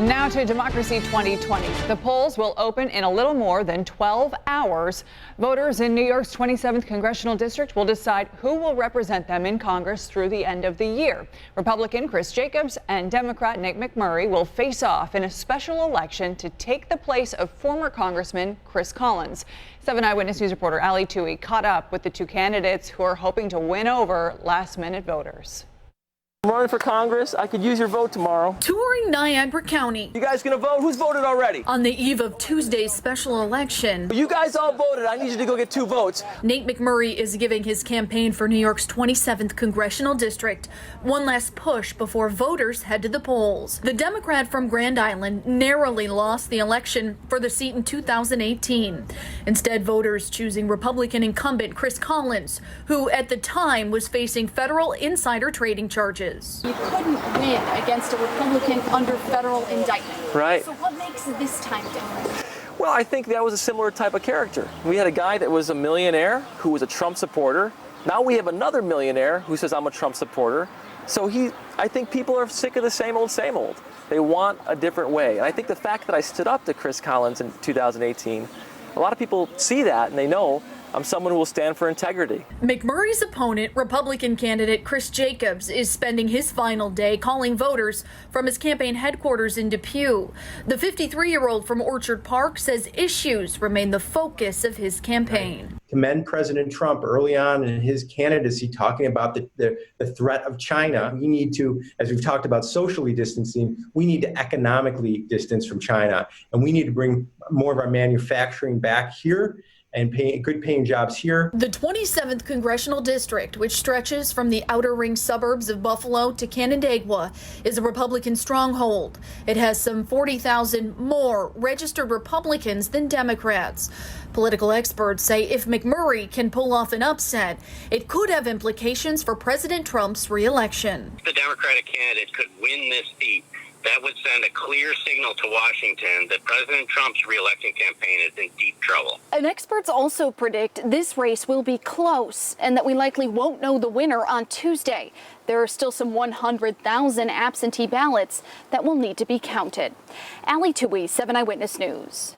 Now to Democracy 2020. The polls will open in a little more than 12 hours. Voters in New York's 27th congressional district will decide who will represent them in Congress through the end of the year. Republican Chris Jacobs and Democrat Nate McMurray will face off in a special election to take the place of former Congressman Chris Collins. 7 Eyewitness News reporter Ali Tui caught up with the two candidates who are hoping to win over last-minute voters. I'm running for Congress. I could use your vote tomorrow. Touring Niagara County. You guys gonna vote? Who's voted already? On the eve of Tuesday's special election. You guys all voted. I need you to go get 2 votes. Nate McMurray is giving his campaign for New York's 27th congressional district one last push before voters head to the polls. The Democrat from Grand Island narrowly lost the election for the seat in 2018. Instead, voters choosing Republican incumbent Chris Collins, who at the time was facing federal insider trading charges. You couldn't win against a Republican under federal indictment. Right. So what makes this time different? Well, I think that was a similar type of character. We had a guy that was a millionaire who was a Trump supporter. Now we have another millionaire who says, I'm a Trump supporter. So I think people are sick of the same old, same old. They want a different way. And I think the fact that I stood up to Chris Collins in 2018, a lot of people see that and they know I'm someone who will stand for integrity. McMurray's opponent, Republican candidate Chris Jacobs, is spending his final day calling voters from his campaign headquarters in Depew. The 53-year-old from Orchard Park says issues remain the focus of his campaign. Commend President Trump early on in his candidacy talking about the threat of China. We need to, as we've talked about socially distancing, we need to economically distance from China. And we need to bring more of our manufacturing back here and good paying jobs here. The 27th congressional district, which stretches from the outer ring suburbs of Buffalo to Canandaigua, is a Republican stronghold. It has some 40,000 more registered Republicans than Democrats. Political experts say if McMurray can pull off an upset, it could have implications for President Trump's re-election. The Democratic candidate could win this seat. That would send a clear signal to Washington that President Trump's re-election campaign is in deep trouble. And experts also predict this race will be close and that we likely won't know the winner on Tuesday. There are still some 100,000 absentee ballots that will need to be counted. Ali Tui, 7 Eyewitness News.